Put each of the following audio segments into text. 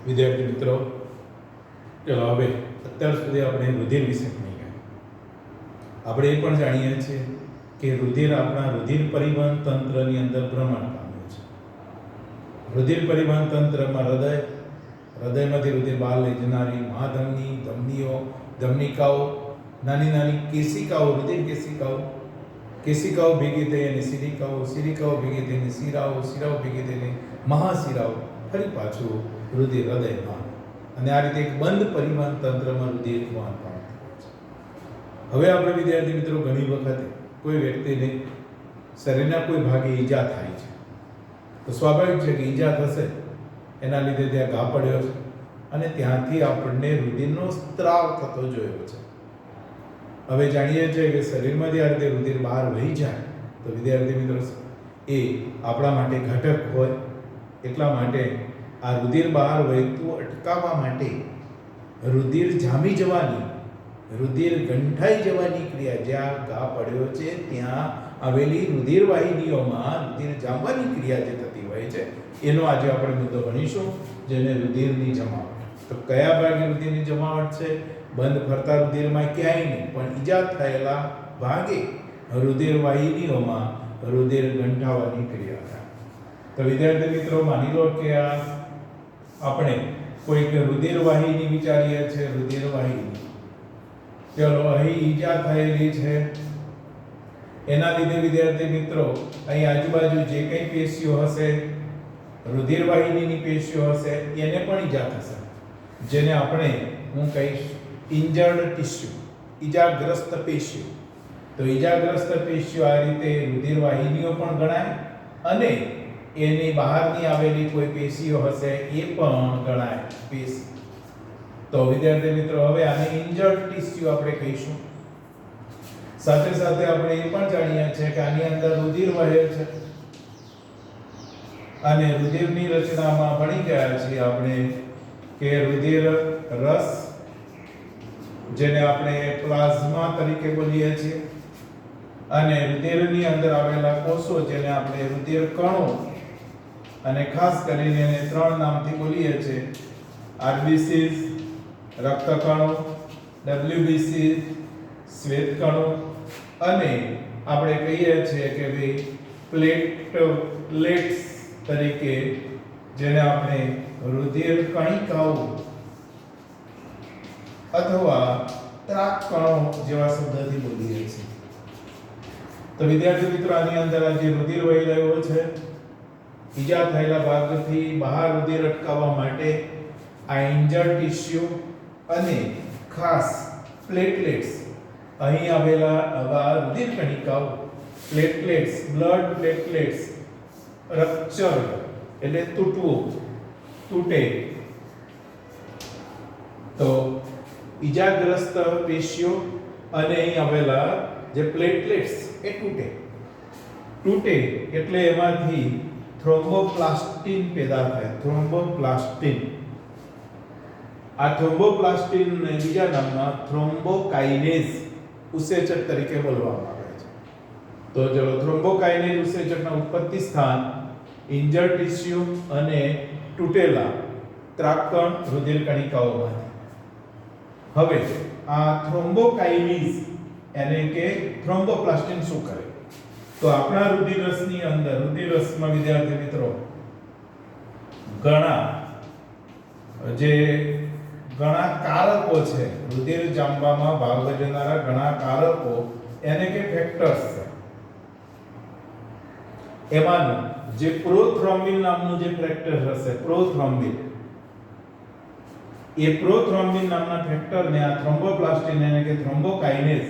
વિદ્યાર્થી મિત્રો, ચલો હવે અત્યાર સુધી આપણે રુધિર વિશે ભણી ગયા. આપણે એ પણ જાણીએ છીએ કે રુધિર આપણા રુધિર પરિવહન તંત્રની અંદર ભ્રમણ પામે છે. રુધિર પરિવહન તંત્રમાં હૃદયમાંથી રુધિર બહાર લઈ જનારી મહાધમની, ધમનીઓ, ધમનિકાઓ, નાની નાની કેશિકાઓ, રુધિર કેશિકાઓ ભેગી થઈ અને સિરિકાઓ ભેગી થઈને શિરાઓ ભેગી થઈને મહાશિરાઓ, ફરી પાછું રુધિર હૃદયમાં, અને આ રીતે એક બંધ પરિવહન તંત્રમાં રુધિર વહન પામતું હોય છે. હવે આપણે વિદ્યાર્થી મિત્રો ઘણી વખત કોઈ વ્યક્તિને શરીરના કોઈ ભાગે ઈજા થાય છે, તો સ્વાભાવિક છે કે ઈજા થશે, એના લીધે ત્યાં ઘા પડ્યો છે અને ત્યાંથી આપણને રુધિરનો સ્ત્રાવ થતો જોયો છે. હવે જાણીએ છીએ કે શરીરમાંથી આ રીતે રુધિર બહાર વહી જાય તો વિદ્યાર્થી મિત્રો એ આપણા માટે ઘટક હોય. એટલા માટે આ રુધિર બહાર વહેતું અટકાવવા માટે રુધિર જામી જવાની, રુધિર ગંઠાઈ જવાની ક્રિયા, જ્યાં ઘા પડ્યો છે ત્યાં આવેલી રુધિર વાહિનીઓમાં રુધિર જામવાની ક્રિયા જે થતી હોય છે, એનો આજે આપણે મુદ્દો ભણીશું, જેને રુધિરની જમાવટ. તો કયા ભાગે રુધિરની જમાવટ છે? બંધ ફરતા રુધિરમાં ક્યાંય નહીં, પણ ઈજા થયેલા ભાગે રુધિર વાહિનીઓમાં રુધિર ગંઠાવાની ક્રિયા થાય. તો વિદ્યાર્થી મિત્રો, માની લો કે આપણે કોઈક રુધિર વાહિની વિચારીએ છીએ, રુધિર વાહિની, ચલો અહીં ઈજા થયેલી છે, એના લીધે વિદ્યાર્થી મિત્રો અહીં આજુબાજુ જે કંઈ પેશીઓ હશે, રુધિર વાહિનીની પેશીઓ હશે, એને પણ ઈજા થશે, જેને આપણે હું કહીશ ઇન્જર્ડ ટિશ્યુ, ઈજાગ્રસ્ત પેશીઓ. તો ઈજાગ્રસ્ત પેશીઓ આ રીતે રુધિર વાહિનીઓ પણ ગણાય, અને એની બહારની આવેલી કોઈ પેશીઓ હશે એ પણ ગણાય પેશી. તો વિદ્યાર્થી મિત્રો, હવે આને ઇન્જર્ડ ટિશ્યુ આપણે કહીશું. સાથે સાથે આપણે એ પણ જાણીએ છીએ કે આની અંદર રુધિર વહે છે, અને રુધિરની રચનામાં ભણી ગયા છીએ આપણે કે રુધિર રસ, જેને આપણે પ્લાઝમા તરીકે બોલીએ છીએ, અને રુધિરની અંદર આવેલા કોષો, જેને આપણે રુધિર કણો, અને ખાસ કરીને એને ત્રણ નામથી બોલીએ છીએ: આરબીસીસ રક્તકણો, ડબ્લ્યુબીસી શ્વેતકણો, અને આપણે કહીએ છીએ કે ભાઈ પ્લેટલેટ્સ તરીકે, જેને આપણે રુધિર કણિકાઓ અથવા ત્રાકકણો જેવા શબ્દથી બોલીએ છીએ. તો વિદ્યાર્થી મિત્રો, આની અંદર આ જે રુધિર વહી રહ્યો છે, ઈજા થયેલા ભાગથી બહાર રુધિર અટકાવવા માટે આ ઇન્જર્ડ ટિશ્યુ અને ખાસ પ્લેટલેટ્સ, અહીં આવેલા આવા રુધિર કણિકાઓ, પ્લેટલેટ્સ, બ્લડ પ્લેટલેટ્સ, રપ્ચર એટલે તૂટવું, તૂટે, તો ઈજાગ્રસ્ત પેશીઓ અને અહીં આવેલા જે પ્લેટલેટ્સ એ તૂટે એટલે એમાંથી થ્રોમ્બોપ્લાસ્ટિન પેદા થાય. થ્રોમ્બોપ્લાસ્ટિન, આ થ્રોમ્બોપ્લાસ્ટિન ને બીજા નામમાં થ્રોમ્બોકાઇનેઝ ઉત્સેચક તરીકે બોલવામાં આવે છે. તો ચલો, થ્રોમ્બોકાઇનેઝ ઉત્સેચકના ઉત્પત્તિ સ્થાન ઇન્જર્ડ ટિશ્યુ અને તૂટેલા ત્રાકકણ રુધિર કણિકાઓમાંથી. હવે આ થ્રોમ્બોકાઇનેઝ એટલે કે થ્રોમ્બોપ્લાસ્ટિન શું કરે? તો આપણા રુધિર રસની અંદર, રુધિર રસમાં વિદ્યાર્થી મિત્રો ઘણા કારકો છે, રુધિર જામવામાં ભાગ ભજવનારા ઘણા કારકો, એને કે ફેક્ટર્સ છે. એમાંનું જે પ્રોથ્રોમ્બિન નામનું જે ફેક્ટર હશે, પ્રોથ્રોમ્બિન, એ પ્રોથ્રોમ્બિન નામના ફેક્ટરને આ થ્રોમ્બોપ્લાસ્ટિન એટલે કે થ્રોમ્બોકાઇનેઝ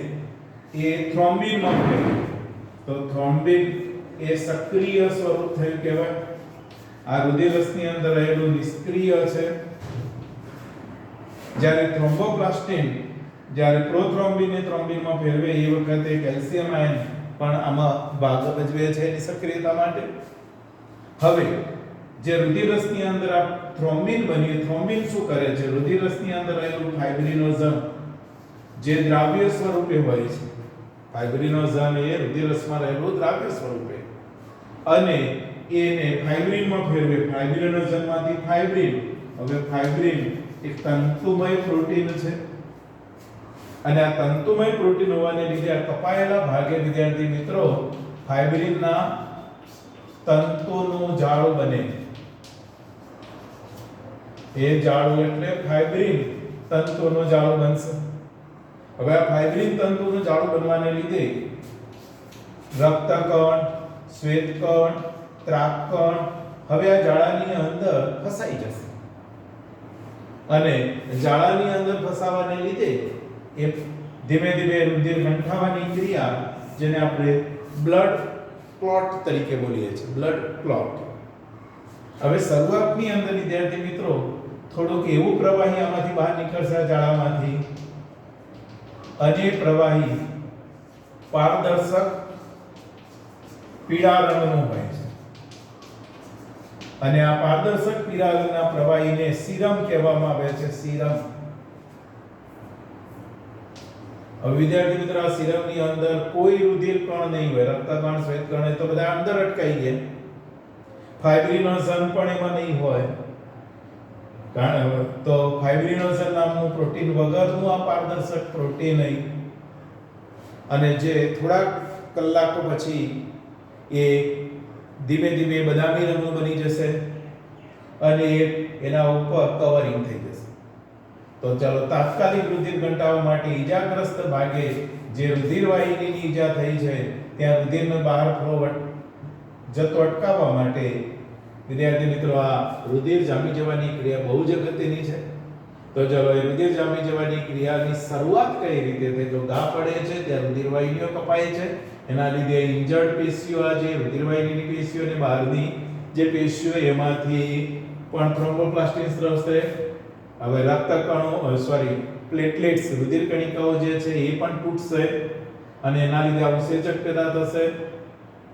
એ થ્રોમ્બિનમાં ફેરવે. તો થ્રોમ્બિન એ સક્રિય સ્વરૂપ થયું કહેવાય. આ રુધિર રસની અંદર રહેલું નિષ્ક્રિય છે. જ્યારે થ્રોમ્બોપ્લાસ્ટિન, જ્યારે પ્રોથ્રોમ્બિનને થ્રોમ્બિનમાં ફેરવે એ વખતે કેલ્શિયમ આયન પણ આમાં ભાગ ભજવે છે એની સક્રિયતા માટે. હવે જે રુધિર રસની અંદર આ થ્રોમ્બિન બની, થ્રોમ્બિન શું કરે છે? રુધિર રસની અંદર રહેલું ફાઇબ્રિનોજન, જે દ્રાવ્ય સ્વરૂપે હોય છે, ફાઇબ્રિનોજન એ રુધિર રસમાં રહેલું દ્રાવ્ય સ્વરૂપે, અને એને ફાઇબ્રિનમાં ફેરવે. ફાઇબ્રિનોજનમાંથી ફાઇબ્રિન, હવે ફાઇબ્રિન એક તંતુમય પ્રોટીન છે અને આ તંતુમય પ્રોટીન હોવાને લીધે આ કપાયેલા ભાગે વિદ્યાર્થી મિત્રો ફાઇબ્રિનના તંતુનું જાળું બને. એ જાળું એટલે ફાઇબ્રિન તંતુનું જાળું બનશે. હવે આ ફાઇબ્રિન તંતુનું જાળું બનવાને લીધે રક્તકણ, શ્વેતકણ, ત્રાકકણ હવે આ જાળાની અંદર ફસાઈ જશે અને જાળાની અંદર ફસાવાને લીધે એ ધીમે ધીમે રુધિર ગંઠાવાની ક્રિયા, જેને આપણે બ્લડ ક્લોટ તરીકે બોલીએ છીએ, બ્લડ ક્લોટ. હવે શરૂઆતની અંદર વિદ્યાર્થી મિત્રો થોડુંક એવું પ્રવાહી આમાંથી બહાર નીકળશે જાળામાંથી, અને પ્રવાહી પારદર્શક પીળા રંગનું હોય છે અને આ પારદર્શક પીળા રંગના પ્રવાહીને સીરમ કહેવામાં આવે છે. સીરમ. હવે વિદ્યાર્થી મિત્રો આ સીરમની અંદર કોઈ રુધિર કણ નહીં હોય, રક્તકણ, શ્વેતકણ એ તો બધા અંદર અટકાઈ ગયા. ફાઇબ્રિનોજન પણ એમાં નહીં હોય. તો ફાઇબ્રિનોજન નામનું પ્રોટીન વગરનું આ પારદર્શક પ્રોટીન અને જે થોડા કલાકો પછી એ ધીમે ધીમે બદામી રંગનું બની જશે અને એના ઉપર કવરિંગ થઈ જશે. તો ચાલો તાત્કાલિક રુધિર ઘટાડવા માટે ઈજાગ્રસ્ત ભાગે જે રુધિર વાહિનીની ઈજા થઈ છે ત્યાં રુધિરનો બહાર ફ્લો જતો અટકાવવા માટે વિદ્યાર્થી મિત્રો આ રુધિર જામી જવાની ક્રિયા બહુ જ અગત્યની છે. તો ચાલો એ રુધિર જામી જવાની ક્રિયાની શરૂઆત કઈ રીતે થાય? તો ઘા પડે છે ત્યાં રુધિર વાહિનીઓ કપાય છે, એના લીધે ઇન્જર્ડ પેશીઓ, આ જે રુધિર વાહિનીની પેશીઓ અને બહારની જે પેશીઓ એમાંથી પણ થ્રોમ્બોપ્લાસ્ટિન સ્ત્રાવ થાય. હવે રક્તકણો પ્લેટલેટ્સ, રુધિર કણિકાઓ જે છે એ પણ તૂટશે અને એના લીધે આ ઉત્સેચક પેદા થશે,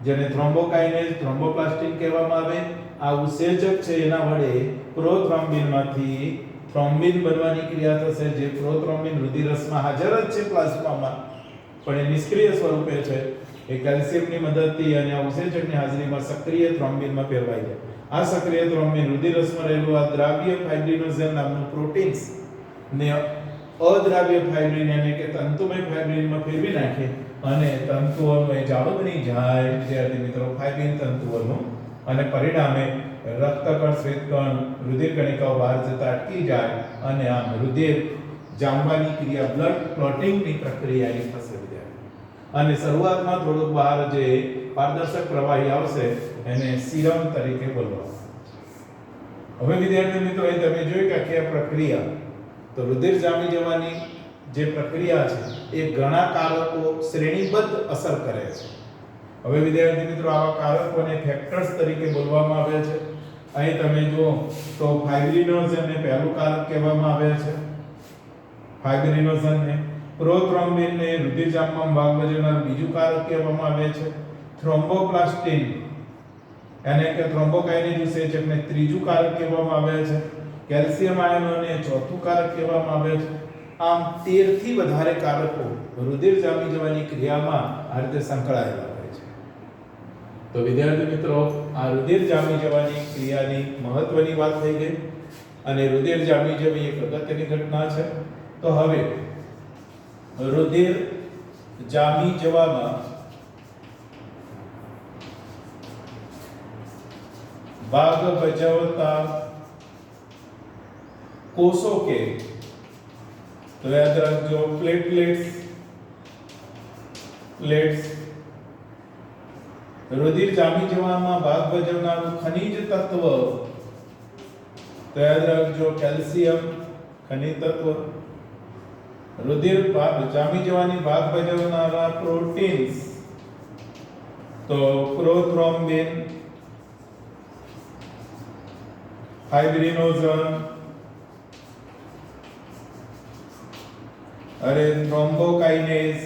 જેને થ્રોમ્બોકાઇનેઝ, થ્રોમ્બોપ્લાસ્ટિન કહેવામાં આવે. આ ઉત્સેચક છે એના વડે પ્રોથ્રોમ્બિનમાંથી થ્રોમ્બિન બનવાની ક્રિયા થશે. જે પ્રોથ્રોમ્બિન રુધિરરસમાં હાજર જ છે પ્લાઝમામાં, પણ એ નિષ્ક્રિય સ્વરૂપે છે. એ કેલ્શિયમની મદદથી અને આ ઉત્સેચકની હાજરીમાં સક્રિય થ્રોમ્બિનમાં ફેરવાય છે. આ સક્રિય થ્રોમ્બિન રુધિરરસમાં રહેલું આ દ્રાવ્ય ફાઇબ્રિનોજન નામનું પ્રોટીન્સ ને અદ્રાવ્ય ફાઇબ્રિન એટલે કે તંતુમય ફાઇબ્રિનમાં ફેરવી નાખે અને તંતુઓનું એ જાળું બની જાય વિદ્યાર્થી મિત્રો, ફાઇબ્રિન તંતુઓનું, અને પરિણામે રક્તકણ, શ્વેતકણ, રુધિર કણિકાઓ બહાર જતા અટકી જાય અને આમ રુધિર જામવાની ક્રિયા, બ્લડ ક્લોટિંગની પ્રક્રિયા એ થશે વિદ્યાર્થી. અને શરૂઆતમાં થોડુંક બહાર જે પારદર્શક પ્રવાહી આવશે એને સીરમ તરીકે બોલવામાં. હવે વિદ્યાર્થી મિત્રો એ તમે જોયું કે આખી આ પ્રક્રિયા, તો રુધિર જામી જવાની જે પ્રક્રિયા છે એ ઘણા કારકો શ્રેણીબદ્ધ અસર કરે છે. હવે વિદ્યાર્થી મિત્રો આવા કારકોને ફેક્ટર્સ તરીકે બોલવામાં આવે છે. અહીં તમે જુઓ તો ફાઇબ્રિનોજનને પહેલું કારક કહેવામાં આવે છે. ફાઇબ્રિનોજનને, પ્રોથ્રોમ્બિનને રુધિર જામવામાં ભાગ ભજવનાર બીજું કારક કહેવામાં આવે છે. થ્રોમ્બોપ્લાસ્ટિન એને કે થ્રોમ્બોકાઇનેઝ ઉત્સેચકને ત્રીજું કારક કહેવામાં આવે છે. કેલ્શિયમ આયનોને ચોથું કારક કહેવામાં આવે છે. આમ 13 થી વધારે કારકો રુધિર જામી જવાની ક્રિયામાં આ રીતે સંકળાયેલા હોય છે. તો વિદ્યાર્થી મિત્રો આ રુધિર જામી જવાની ક્રિયાની મહત્વની વાત થઈ ગઈ અને રુધિર જામી જવી એક અગત્યની ઘટના છે. તો હવે રુધિર જામી જવામાં ભાગ ભજવતા કોષો કે તો યાદ રાખજો પ્લેટલેટ્સ રુધિર જામી જવામાં ભાગ ભજવનારું ખનિજ તત્વ તો યાદ રાખજો કેલ્શિયમ ખનિજ તત્વ. રુધિર જામી જવાની ભાગ ભજવનારા પ્રોટીન્સ તો પ્રોથ્રોમ્બિન, ફાઇબ્રિનોજન, અરે થ્રોમ્બોકાઇનેઝ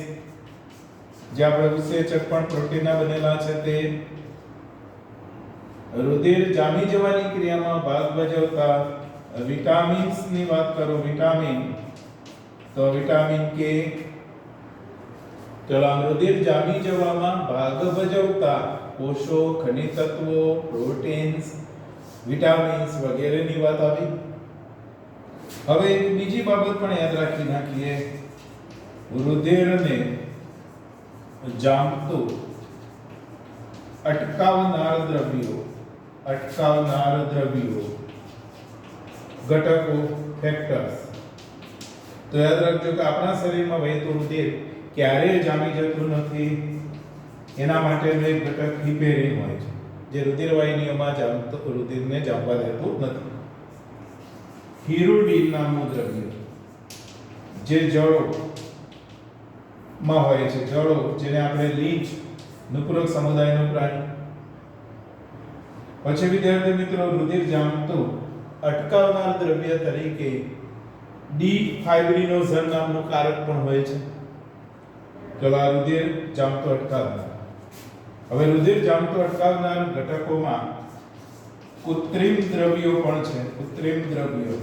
જે આપણે ઉત્સેચક પણ પ્રોટીનના બનેલા છે તે. રુધિર જામી જવાની ક્રિયામાં ભાગ ભજવતા વિટામિન્સ ની વાત કરો. વિટામિન તો વિટામિન કે, ચલો રુધિર જામી જવામાં ભાગ ભજવતા કોષો, ખનિજ તત્વો, પ્રોટીન્સ, વિટામિન્સ વગેરેની વાત આવી. હવે એક બીજી બાબત પણ યાદ રાખી નાખીએ, રુધિરને જામતું અટકાવનાર દ્રવ્યો ઘટકો ફેક્ટર્સ. તો યાદ રાખજો કે આપણા શરીરમાં વહેતું રુધિર ક્યારેય જામી જતું નથી. એના માટેનો એક ઘટક હિપેરિન હોય છે, જે રુધિરવાહિનીઓમાં રુધિરને જામવા દેતું નથી. હિરુડીન નામનું દ્રવ્ય જે જળોમાં હોય છે, જળો જેને આપણે લીંચ નુપુરક સમુદાયનું પ્રાણી. પછી વિદ્યાર્થી મિત્રો, રુધિર જામતું અટકાવનાર દ્રવ્ય તરીકે ડિફાઇબ્રિનોઝન નામનું કારક પણ હોય છે. ચલો, આ રુધિર જામતું અટકાવનાર. હવે રુધિર જામતું અટકાવનાર ઘટકોમાં કૃત્રિમ દ્રવ્યો પણ છે. કૃત્રિમ દ્રવ્યો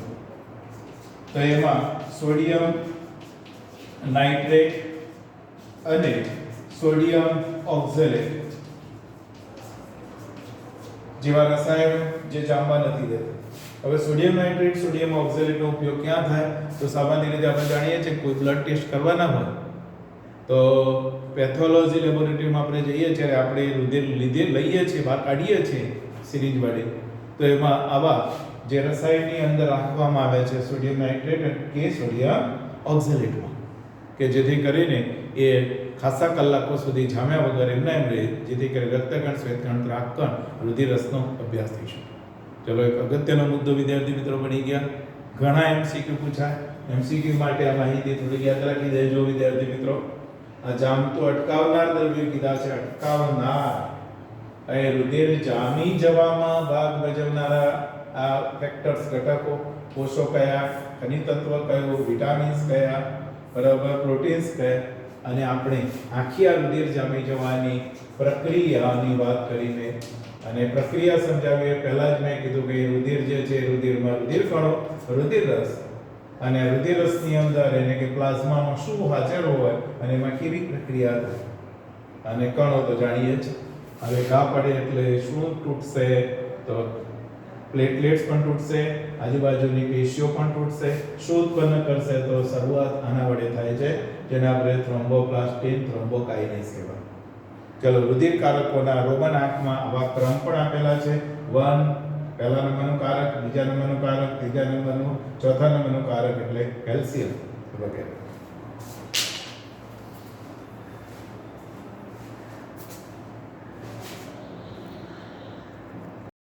તો એમાં સોડિયમ નાઇટ્રેટ અને સોડિયમ ઓક્ઝેલેટ જેવા રસાયણો જે જામવા નથી દેતા. હવે સોડિયમ નાઇટ્રેટ, સોડિયમ ઓક્ઝેલેટનો ઉપયોગ ક્યાં થાય? તો સામાન્ય રીતે આપણે જાણીએ છીએ કોઈ બ્લડ ટેસ્ટ કરવાના હોય તો પેથોલોજી લેબોરેટરીમાં આપણે જઈએ ત્યારે આપણે રુધિર લઈએ છીએ, બહાર કાઢીએ છીએ સિરીંજ વડે, તો એમાં આવા જે રસાયણની અંદર રાખવામાં આવે છે સોડિયમ નાઇટ્રેટ કે સોડિયમ ઓક્ઝેલેટમાં, કે જેથી કરીને એ ખાસા કલાકો સુધી જામ્યા વગર એમના એમ રહે, જેથી કરીને રક્તકણ, શ્વેતકણ, દ્રાવકણ, રુધિરરસનો અભ્યાસ થઈ શકે. ચલો, એક અગત્યનો મુદ્દો વિદ્યાર્થી મિત્રો બની ગયા. ઘણા એમસીક્યુ પૂછાય. એમસીક્યુ માટે આ માહિતી થોડી યાદ રાખી દેજો વિદ્યાર્થી મિત્રો. આ જામતું અટકાવનાર દ્રવ્યો કીધા છે, અટકાવનાર. અહીં રુધિર જામી જવામાં ભાગ ભજવનારા આ ફેક્ટર્સ ઘટકો, કોષો કયા, ખનિજ તત્વ કયું, વિટામિન્સ કયા, બરાબર, પ્રોટીન્સ કયા, અને આપણે આખી આ રુધિર જામી જવાની પ્રક્રિયાની વાત કરીને અને પ્રક્રિયા સમજાવીએ પહેલા જ મેં કીધું કે રુધિર જે છે, રુધિરમાં રુધિર કણો, રુધિર રસ, અને રુધિર રસની અંદર એટલે કે પ્લાઝમામાં શું હાજર હોય અને એમાં કેવી પ્રક્રિયા થાય. અને કણો તો જાણીએ જ. હવે ઘા પડે એટલે શું તૂટશે? તો પ્લેટલેટ્સ પણ તૂટશે, આજુબાજુની પેશીઓ પણ તૂટશે. શું ઉત્પન્ન કરશે? તો શરૂઆત આના વડે થાય છે, જેને આપણે થ્રોમ્બોપ્લાસ્ટિન, થ્રોમ્બોકાઇનેસ કહેવાય. ચલો, રુધિર કારકોના રોમન આંકમાં આવા ક્રમ પણ આપેલા છે. 1 પહેલા નંબરનું કારક, બીજા નંબરનું કારક, ત્રીજા નંબરનું, ચોથા નંબરનું કારક એટલે કેલ્શિયમ વગેરે.